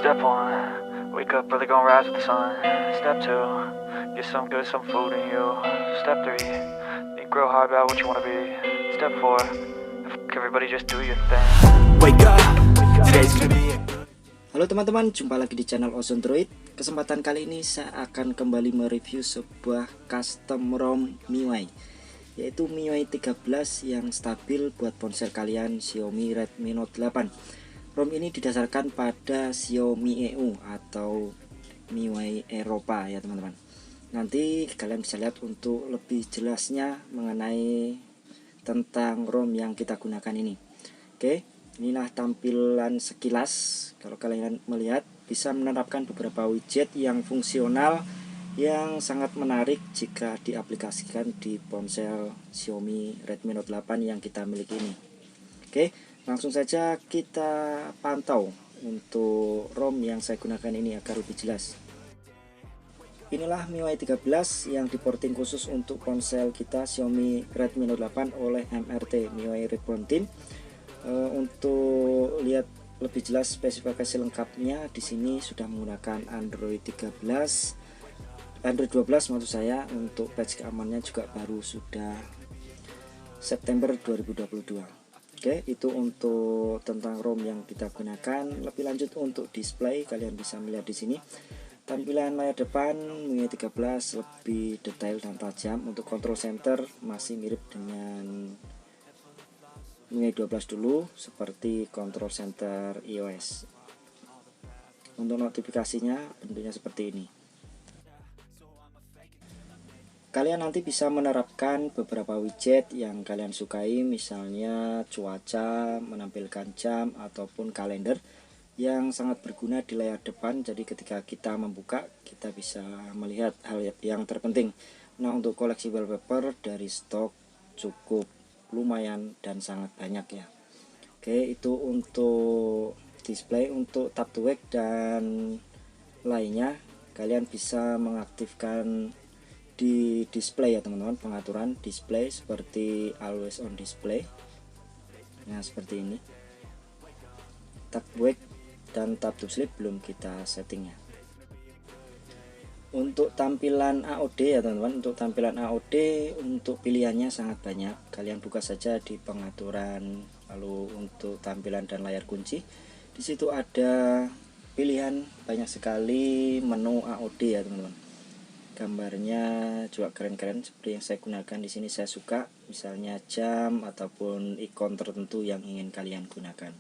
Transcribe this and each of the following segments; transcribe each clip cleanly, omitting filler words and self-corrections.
Step 1, wake up early, gonna rise with the sun. Step 2, get some good, some food in you. Step 3, think real hard about what you wanna be. Step 4, everybody just do your thing. Wake up, today's gonna be a good. Halo teman-teman, jumpa lagi di channel Ozone Droid. Kesempatan kali ini saya akan kembali mereview sebuah custom ROM MIUI, yaitu MIUI 13 yang stabil buat ponsel kalian Xiaomi Redmi Note 8. ROM ini didasarkan pada Xiaomi EU atau MIUI Eropa ya teman-teman. Nanti kalian bisa lihat untuk lebih jelasnya mengenai tentang ROM yang kita gunakan ini. Oke, inilah tampilan sekilas. Kalau kalian melihat, bisa menerapkan beberapa widget yang fungsional yang sangat menarik jika diaplikasikan di ponsel Xiaomi Redmi Note 8 yang kita miliki ini. Oke, langsung saja kita pantau untuk ROM yang saya gunakan ini agar lebih jelas. Inilah MIUI 13 yang diporting khusus untuk ponsel kita Xiaomi Redmi Note 8 oleh MRT MIUI Reborn Team. Untuk lihat lebih jelas spesifikasi lengkapnya, di sini sudah menggunakan Android 13, Android 12 maksud saya. Untuk patch keamanannya juga baru sudah September 2022. Oke, itu untuk tentang ROM yang kita gunakan. Lebih lanjut untuk display, kalian bisa melihat di sini. Tampilan layar depan MIUI 13 lebih detail dan tajam. Untuk control center masih mirip dengan MIUI 12 dulu, seperti control center iOS. Untuk notifikasinya bentuknya seperti ini. Kalian nanti bisa menerapkan beberapa widget yang kalian sukai, misalnya cuaca, menampilkan jam, ataupun kalender yang sangat berguna di layar depan. Jadi ketika kita membuka, kita bisa melihat hal yang terpenting. Nah, untuk koleksi wallpaper dari stok cukup lumayan dan sangat banyak ya. Oke, itu untuk display. Untuk tap to wake dan lainnya, kalian bisa mengaktifkan di display ya teman-teman, pengaturan display seperti always on display. Nah, seperti ini. Tap wake dan tap to sleep belum kita settingnya. Untuk tampilan AOD ya teman-teman, untuk tampilan AOD untuk pilihannya sangat banyak. Kalian buka saja di pengaturan, lalu untuk tampilan dan layar kunci, di situ ada pilihan banyak sekali menu AOD ya teman-teman. Gambarnya juga keren-keren seperti yang saya gunakan di sini. Saya suka misalnya jam ataupun ikon tertentu yang ingin kalian gunakan.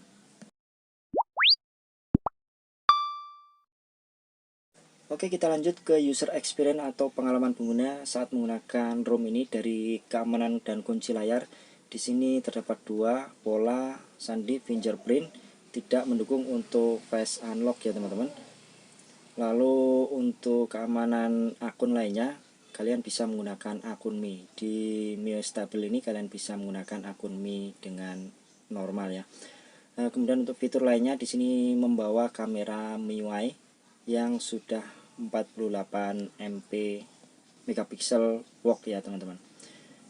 Oke, kita lanjut ke user experience atau pengalaman pengguna saat menggunakan ROM ini. Dari keamanan dan kunci layar, di sini terdapat dua pola sandi fingerprint, tidak mendukung untuk face unlock ya teman-teman. Lalu untuk keamanan akun lainnya, kalian bisa menggunakan akun Mi. Di MIUI stabil ini kalian bisa menggunakan akun Mi dengan normal ya. Nah, kemudian untuk fitur lainnya, di sini membawa kamera MIUI yang sudah 48 MP megapiksel walk ya teman-teman.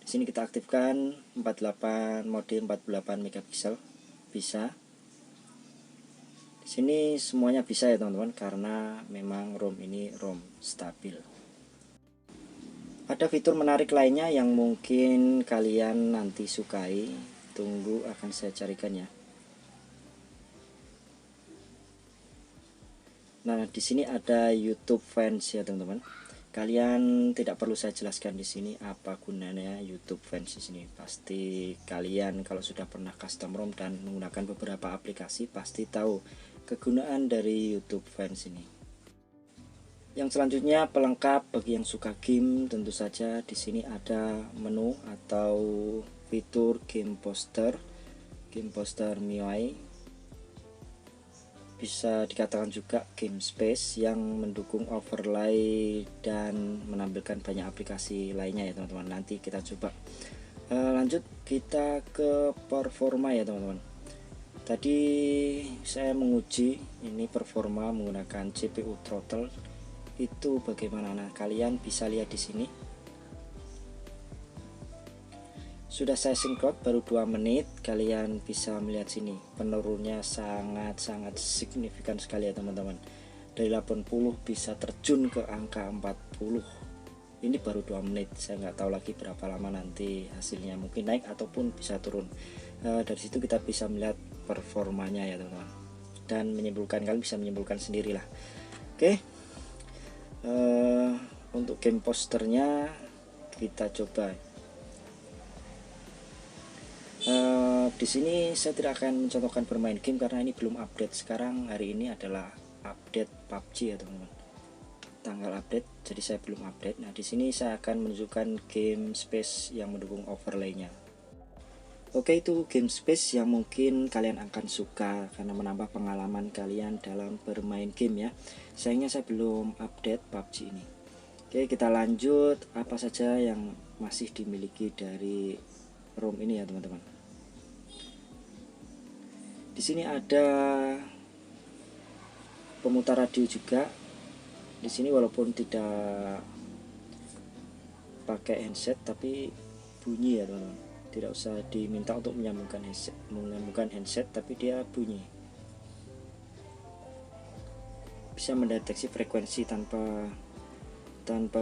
Di sini kita aktifkan 48 mode 48 megapiksel, bisa. Di sini semuanya bisa ya teman-teman, karena memang ROM ini ROM stabil. Ada fitur menarik lainnya yang mungkin kalian nanti sukai. Tunggu, akan saya carikan ya. Nah, di sini ada YouTube Fans ya teman-teman. Kalian tidak perlu saya jelaskan di sini apa gunanya YouTube Fans di sini. Pasti kalian kalau sudah pernah custom ROM dan menggunakan beberapa aplikasi pasti tahu kegunaan dari YouTube Fans ini. Yang selanjutnya pelengkap bagi yang suka game, tentu saja di sini ada menu atau fitur game poster MIUI. Bisa dikatakan juga game space yang mendukung overlay dan menampilkan banyak aplikasi lainnya ya teman-teman. Nanti kita coba. Lanjut kita ke performa ya teman-teman. Tadi saya menguji ini performa menggunakan CPU throttle itu bagaimana. Nah, kalian bisa lihat di sini. Sudah saya screenshot baru 2 menit, kalian bisa melihat sini penurunnya sangat-sangat signifikan sekali ya teman-teman. Dari 80 bisa terjun ke angka 40. Ini baru 2 menit, saya nggak tahu lagi berapa lama nanti hasilnya, mungkin naik ataupun bisa turun. Dari situ kita bisa melihat performanya ya teman-teman, dan menyimpulkan, kalian bisa menyimpulkan sendirilah. Oke, untuk game posternya kita coba. Di sini saya tidak akan mencontohkan bermain game karena ini belum update. Sekarang hari ini adalah update PUBG ya teman-teman, tanggal update, jadi saya belum update. Nah di sini saya akan menunjukkan game space yang mendukung overlaynya. Oke, itu game space yang mungkin kalian akan suka karena menambah pengalaman kalian dalam bermain game ya. Sayangnya saya belum update PUBG ini. Oke, kita lanjut. Apa saja yang masih dimiliki dari ROM ini ya teman-teman. Di sini ada pemutar radio juga. Di sini walaupun tidak pakai handset tapi bunyi ya teman-teman. Tidak usah diminta untuk menyambungkan handset tapi dia bunyi. Bisa mendeteksi frekuensi tanpa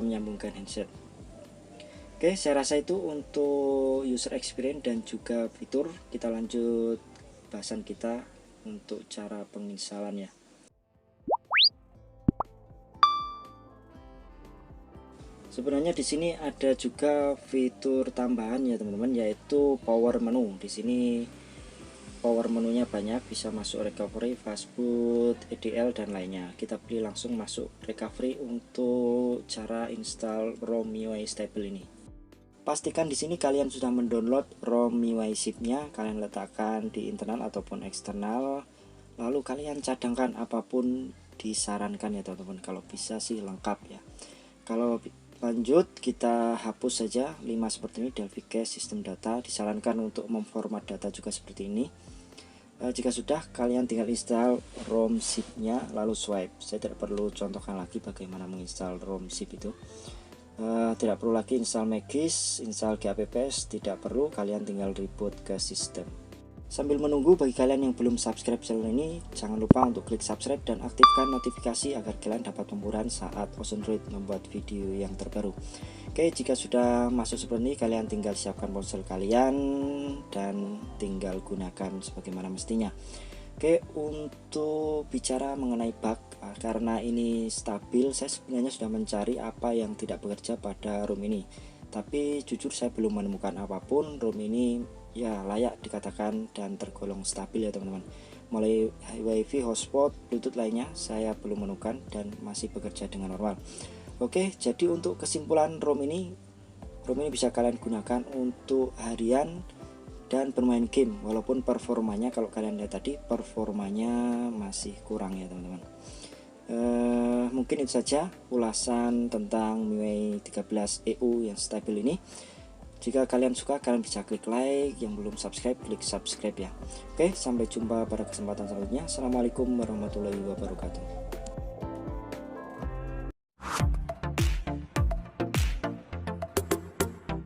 menyambungkan handset. Oke, saya rasa itu untuk user experience dan juga fitur. Kita lanjut bahasan kita untuk cara penginstalannya. Sebenarnya di sini ada juga fitur tambahan ya teman-teman, yaitu power menu. Di sini power menunya banyak, bisa masuk recovery, fastboot, EDL dan lainnya. Kita pilih langsung masuk recovery untuk cara install ROM MIUI stable ini. Pastikan di sini kalian sudah mendownload ROM MIUI zip-nya, kalian letakkan di internal ataupun eksternal, lalu kalian cadangkan apapun disarankan ya teman-teman. Kalau bisa sih lengkap ya. Kalau lanjut kita hapus saja 5 seperti ini, Delphi Cache, sistem data. Disarankan untuk memformat data juga seperti ini. Jika sudah, kalian tinggal install ROM zip-nya lalu swipe. Saya tidak perlu contohkan lagi bagaimana menginstal ROM zip itu. Tidak perlu lagi install Magis, install GApps, tidak perlu, kalian tinggal reboot ke sistem. Sambil menunggu, bagi kalian yang belum subscribe channel ini, jangan lupa untuk klik subscribe dan aktifkan notifikasi agar kalian dapat pemburuan saat Ozondroid membuat video yang terbaru. Oke, jika sudah masuk seperti ini, kalian tinggal siapkan ponsel kalian dan tinggal gunakan sebagaimana mestinya. Oke, untuk bicara mengenai bug, karena ini stabil, saya sebenarnya sudah mencari apa yang tidak bekerja pada ROM ini. Tapi jujur saya belum menemukan apapun. ROM ini ya layak dikatakan dan tergolong stabil ya teman-teman. Mulai WiFi, hotspot, Bluetooth lainnya saya belum menemukan dan masih bekerja dengan normal. Oke, jadi untuk kesimpulan ROM ini bisa kalian gunakan untuk harian dan bermain game, walaupun performanya kalau kalian lihat tadi performanya masih kurang ya teman-teman. Mungkin itu saja ulasan tentang MIUI 13 EU yang stabil ini. Jika kalian suka, kalian bisa klik like, yang belum subscribe klik subscribe ya. Oke, sampai jumpa pada kesempatan selanjutnya. Assalamualaikum warahmatullahi wabarakatuh.